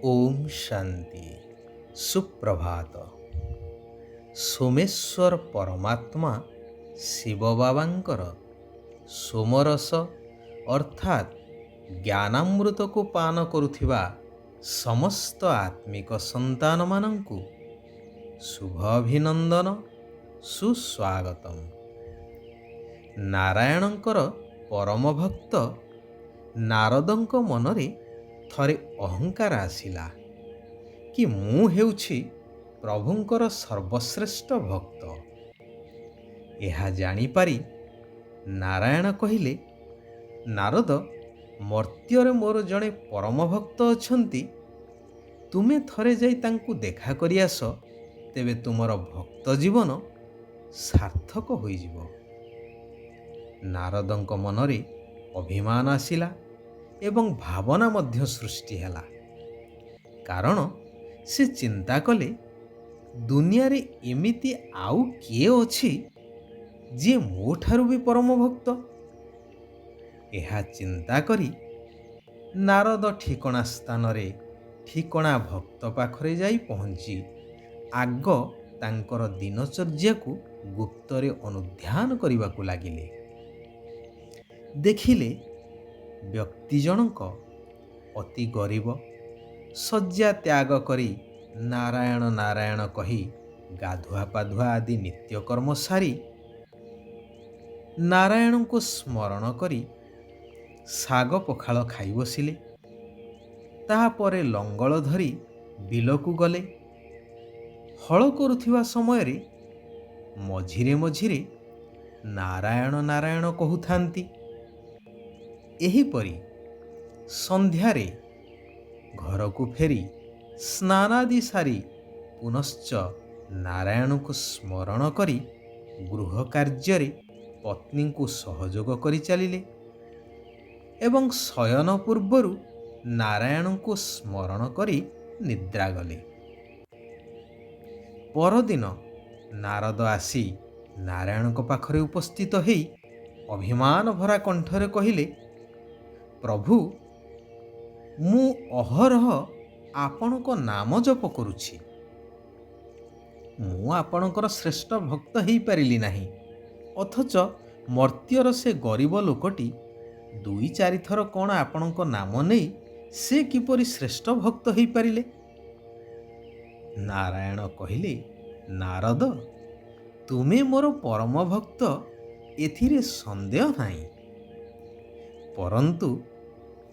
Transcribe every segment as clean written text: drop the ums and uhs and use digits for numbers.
ओम शांति सुप्रभात। सोमेश्वर परमात्मा शिव बाबांकर सोमरस अर्थात ज्ञानामृत को पान करुथिबा समस्त आत्मिक संतान मानंकु शुभ अभिनंदन सुस्वागतम। नारायणंकर परम भक्त नारदंक मनरे थरे अहंकार आसिला कि मु हेउछि प्रभुंकर सर्वश्रेष्ठ भक्त। यह जानिपारी नारायण कहिले, नारद, मर्त्ୟରେ मोर जड़े परम भक्त अछंती, तुमे थरे जाई तांकु देखा करि आस, तेबे तुमर भक्त जीवन सार्थक होइजिवो। नारदंक मनरे अभिमान आसिला एवं भावना मध्य सृष्टि हैला, कारण से चिंता कले दुनिया रे एमिति आउ किए अछि जे मो ठारु भी परम भक्त। यह चिंता करी नारद ठिकणा स्थान रे ठिकणा भक्त पाखरे जाई पहुंची आग तांकर दिनचर्या को गुप्तरे अनुध्यान करिबाकु लागिले। देखिले व्यक्ति जनक अति गरीब शଯ୍ୟା त्याग करी नारायण नारायण कही गाधुआ पाधुआ आदि नित्यकर्म सारी नारायण को स्मरण करी साग पखाल खाई बसिले। ताहापरे लंगल धरी बिलकु गले। हल करुथिबा समय रे मझिरे मझिरे नारायण नारायण कहूथांती। एहीपरि संध्यारे घर को फेरी स्नानादि सारी पुनश्च नारायण को स्मरण करी गृह कार्य पत्नी को सहयोग करि चलिले एवं शयन पूर्वरु नारायण को स्मरण करी निद्रा गले। परदिन नारद आसी नारायण को पाखरे उपस्थित हेई अभिमान भरा कंठरे कहिले, प्रभु, मु अहरह आपणको नाम जप करुछि। मु आपणकर श्रेष्ठ भक्त हेई पारिली नाही, अथच मर्त्यर से गरीब लोकटी दुई चारि थर कौन आपणको नाम नहीं से किपरि श्रेष्ठ भक्त हेई पारिले? नारायण कहिले, नारद, तुमे मोर परम भक्त एथिरे संदेह नाही, परंतु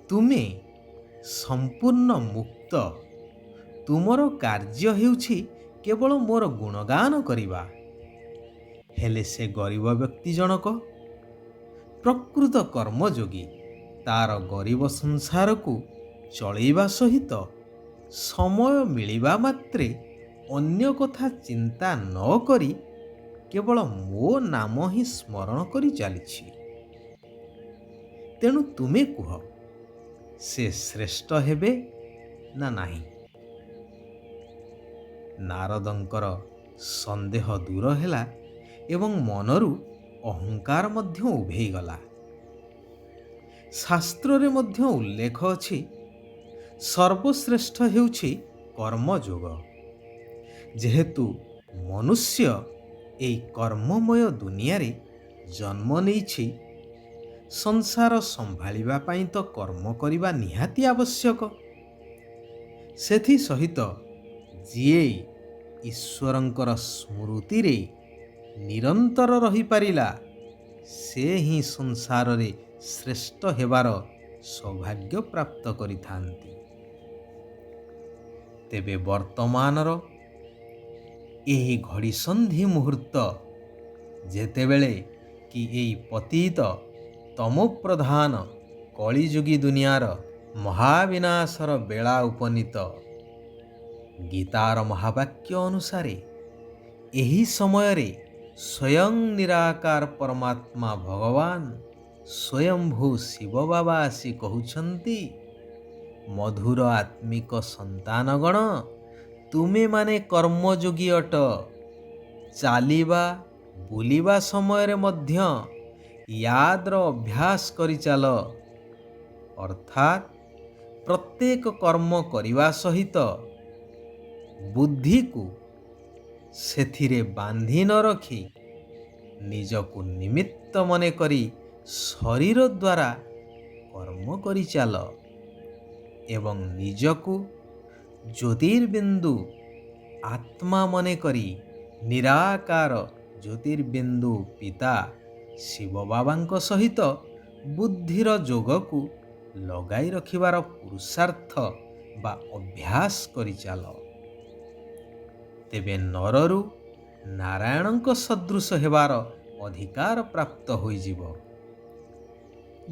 तुमे संपूर्ण मुक्त। तुमर कार्य हेउछि केवल मोर गुणगान करिबा। हेले से गरीब व्यक्ति जनक प्रकृत कर्मयोगी तार गरीब संसार को चलैबा सहित समय मिलिबा मात्रे अन्य कथा चिंता न करी केवल मो नाम ही स्मरण करी चलिछि। तेणु तुमे कुह, से श्रेष्ठ हेबे ना नाही? नारदंकर संदेह दूर हैला एवं मनरु अहंकार मध्य उभेई गला। शास्त्र रे मध्य उल्लेख अछि, सर्वश्रेष्ठ हेउछि कर्मयोग। जेहेतु मनुष्य एई कर्ममय दुनिया रे जन्म नेइछि, संसार संभालिबा पाई तो कर्म करिबा निहाती आवश्यक। सेथि सहित जिए ईश्वरंकर स्मृति रे निरंतर रही पारिला, से ही संसार रे श्रेष्ठ हेबार सौभाग्य प्राप्त करिथांती। तेबे वर्तमानर एही घड़ी संधि मुहूर्त जेतेबेले कि एई पतित तमोप्रधान कलिजुगी दुनियार महाविनाशर बेला उपनीत, गीतार महावाक्य अनुसारे एही समय रे स्वयं निराकार परमात्मा भगवान स्वयंभू शिव बाबा आसी कहउछंती, मधुर आत्मिक संतानगण, तुमे माने कर्मयोगी अट। चालिबा बुलिबा समय रे मध्य याद्र अभ्यास करि चाल, अर्थात ପ୍ରତ୍ୟେକ କର୍ମ କରିବା ସହିତ ବୁଦ୍ଧିକୁ ସେଥିରେ ବାନ୍ଧି ନ ରଖି ନିଜକୁ ନିମିତ୍ତ ମନେ କରି ଶରୀର ଦ୍ୱାରା କର୍ମ କରିଚାଲ ଏବଂ ନିଜକୁ ଜ୍ୟୋତିର୍ବିନ୍ଦୁ ଆତ୍ମା ମନେ କରି ନିରାକାର ଜ୍ୟୋତିର୍ବିନ୍ଦୁ ପିତା ଶିବ ବାବାଙ୍କ ସହିତ ବୁଦ୍ଧିର ଯୋଗକୁ ଲଗାଇ ରଖିବାର ପୁରୁଷାର୍ଥ ବା ଅଭ୍ୟାସ କରିଚାଲ। ତେବେ ନରରୁ ନାରାୟଣଙ୍କ ସଦୃଶ ହେବାର ଅଧିକାର ପ୍ରାପ୍ତ ହୋଇଯିବ।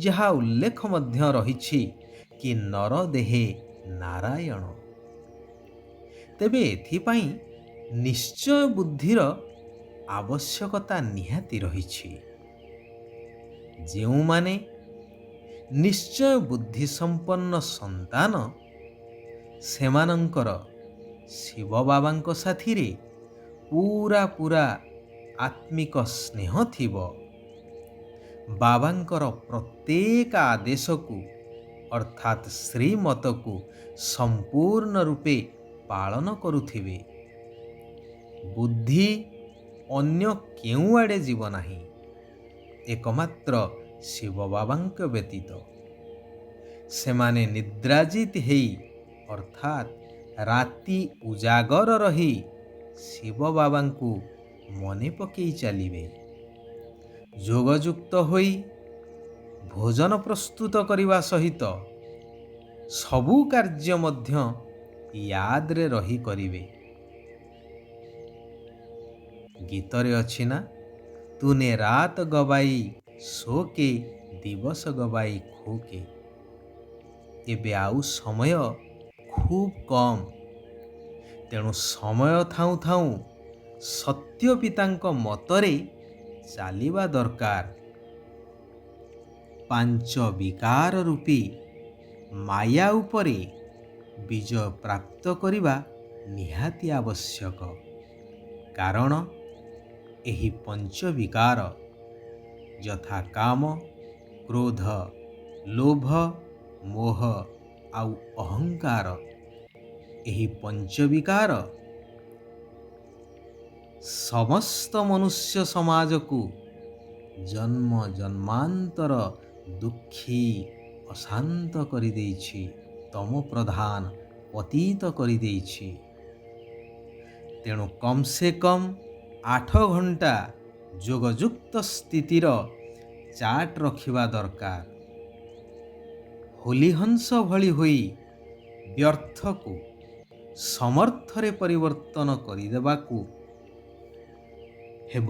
ଯାହା ଉଲ୍ଲେଖ ମଧ୍ୟ ରହିଛି କି ନର ଦେହେ ନାରାୟଣ। ତେବେ ଏଥିପାଇଁ ନିଶ୍ଚୟ ବୁଦ୍ଧିର ଆବଶ୍ୟକତା ନିହାତି ରହିଛି। ଯେଉଁମାନେ ନିଶ୍ଚୟ ବୁଦ୍ଧି ସମ୍ପନ୍ନ ସନ୍ତାନ, ସେମାନଙ୍କର ଶିବ ବାବାଙ୍କ ସାଥିରେ ପୁରା ଆତ୍ମିକ ସ୍ନେହ ଥିବ। ବାବାଙ୍କର ପ୍ରତ୍ୟେକ ଆଦେଶକୁ ଅର୍ଥାତ୍ ଶ୍ରୀମତକୁ ସମ୍ପୂର୍ଣ୍ଣ ରୂପେ ପାଳନ କରୁଥିବେ। ବୁଦ୍ଧି ଅନ୍ୟ କେଉଁଆଡ଼େ ଯିବ ନାହିଁ, ଏକମାତ୍ର ଶିବ ବାବାଙ୍କ ବ୍ୟତୀତ। ସେମାନେ ନିଦ୍ରାଜିତ ହେଇ ଅର୍ଥାତ୍ ରାତି ଉଜାଗର ରହି ଶିବ ବାବାଙ୍କୁ ମନେ ପକାଇ ଚାଲିବେ। ଯୋଗଯୁକ୍ତ ହୋଇ ଭୋଜନ ପ୍ରସ୍ତୁତ କରିବା ସହିତ ସବୁ କାର୍ଯ୍ୟ ମଧ୍ୟ ୟାଦରେ ରହି କରିବେ। ଗୀତରେ ଅଛି ନା, ତୁନେ ରାତ ଗବାଇ ଶୋକେ ଦିବସ ଗବାଇ ଖୋକେ। ଏବେ ଆଉ ସମୟ ଖୁବ୍ କମ୍। ତେଣୁ ସମୟ ଥାଉଁ ଥାଉଁ ସତ୍ୟ ପିତାଙ୍କ ମତରେ ଚାଲିବା ଦରକାର। ପାଞ୍ଚ ବିକାର ରୂପୀ ମାୟା ଉପରେ ବିଜୟ ପ୍ରାପ୍ତ କରିବା ନିହାତି ଆବଶ୍ୟକ। କାରଣ ଏହି ପଞ୍ଚବିକାର ଯଥା କାମ, କ୍ରୋଧ, ଲୋଭ, ମୋହ ଆଉ ଅହଙ୍କାର, ଏହି ପଞ୍ଚବିକାର ସମସ୍ତ ମନୁଷ୍ୟ ସମାଜକୁ ଜନ୍ମ ଜନ୍ମାନ୍ତର ଦୁଃଖୀ ଅଶାନ୍ତ କରିଦେଇଛି, ତମ ପ୍ରଧାନ ପତିତ କରିଦେଇଛି। ତେଣୁ କମ୍ ସେ କମ୍ 8 ଘଣ୍ଟା ଯୋଗଯୁକ୍ତ ସ୍ଥିତିର ଚାର୍ଟ ରଖିବା ଦରକାର। ହୋଲିହଂସ ଭଳି ହୋଇ ବ୍ୟର୍ଥକୁ ସମର୍ଥରେ ପରିବର୍ତ୍ତନ କରିଦେବାକୁ ହେବ।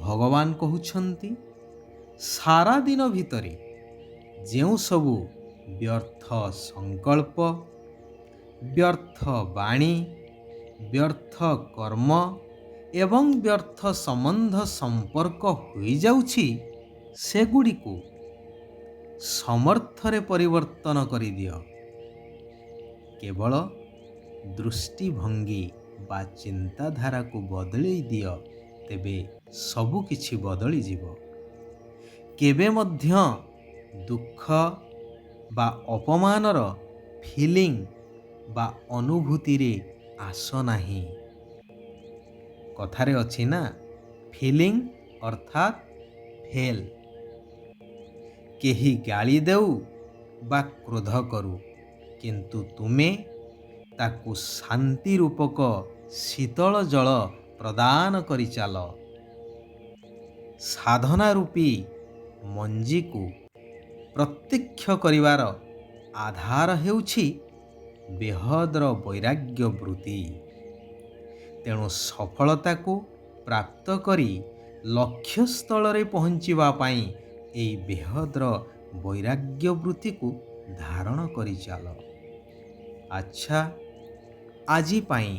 ଭଗବାନ କହୁଛନ୍ତି, ସାରା ଦିନ ଭିତରେ ଯେଉଁ ସବୁ ବ୍ୟର୍ଥ ସଂକଳ୍ପ, ବ୍ୟର୍ଥ ବାଣୀ, ବ୍ୟର୍ଥ କର୍ମ ଏବଂ ବ୍ୟର୍ଥ ସମ୍ବନ୍ଧ ସମ୍ପର୍କ ହୋଇଯାଉଛି, ସେଗୁଡ଼ିକୁ ସମର୍ଥରେ ପରିବର୍ତ୍ତନ କରିଦିଅ। କେବଳ ଦୃଷ୍ଟିଭଙ୍ଗୀ ବା ଚିନ୍ତାଧାରାକୁ ବଦଳେଇ ଦିଅ, ତେବେ ସବୁ କିଛି ବଦଳିଯିବ। କେବେ ମଧ୍ୟ ଦୁଃଖ ବା ଅପମାନର ଫିଲିଂ ବା ଅନୁଭୂତିରେ ଆସ ନାହିଁ। କଥାରେ ଅଛି ନା, ଫିଲିଂ ଅର୍ଥାତ୍ ଫେଲ୍। କେହି ଗାଳି ଦେଉ ବା କ୍ରୋଧ କରୁ, କିନ୍ତୁ ତୁମେ ତାକୁ ଶାନ୍ତି ରୂପକ ଶୀତଳ ଜଳ ପ୍ରଦାନ କରିଚାଲ। ସାଧନା ରୂପୀ ମଞ୍ଜିକୁ ପ୍ରତ୍ୟକ୍ଷ କରିବାର ଆଧାର ହେଉଛି ବେହଦର ବୈରାଗ୍ୟ ବୃତ୍ତି। ତେଣୁ ସଫଳତାକୁ ପ୍ରାପ୍ତ କରି ଲକ୍ଷ୍ୟସ୍ଥଳରେ ପହଞ୍ଚିବା ପାଇଁ ଏହି ବେହଦର ବୈରାଗ୍ୟ ବୃତ୍ତିକୁ ଧାରଣ କରିଚାଲ। ଆଚ୍ଛା, ଆଜି ପାଇଁ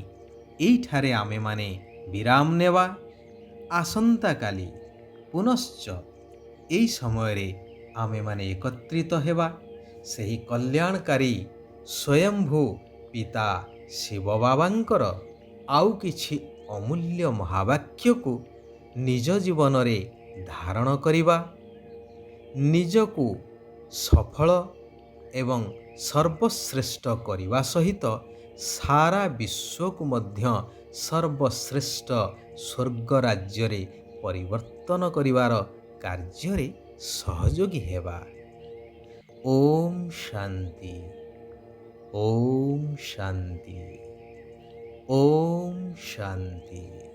ଏଇଠାରେ ଆମେମାନେ ବିରାମ ନେବା। ଆସନ୍ତାକାଲି ପୁନଶ୍ଚ ଏହି ସମୟରେ ଆମେମାନେ ଏକତ୍ରିତ ହେବା ସେହି କଲ୍ୟାଣକାରୀ ସ୍ୱୟମ୍ଭୁ ପିତା ଶିବ ବାବାଙ୍କର ଆଉ କିଛି ଅମୂଲ୍ୟ ମହାବାକ୍ୟକୁ ନିଜ ଜୀବନରେ ଧାରଣ କରିବା। ନିଜକୁ ସଫଳ ଏବଂ ସର୍ବଶ୍ରେଷ୍ଠ କରିବା ସହିତ ସାରା ବିଶ୍ୱକୁ ମଧ୍ୟ ସର୍ବଶ୍ରେଷ୍ଠ ସ୍ୱର୍ଗ ରାଜ୍ୟରେ ପରିବର୍ତ୍ତନ କରିବାର କାର୍ଯ୍ୟରେ ସହଯୋଗୀ ହେବା। ଓମ୍ ଶାନ୍ତି। ଓମ୍ ଶାନ୍ତି। ଓମ୍ ଶାନ୍ତି।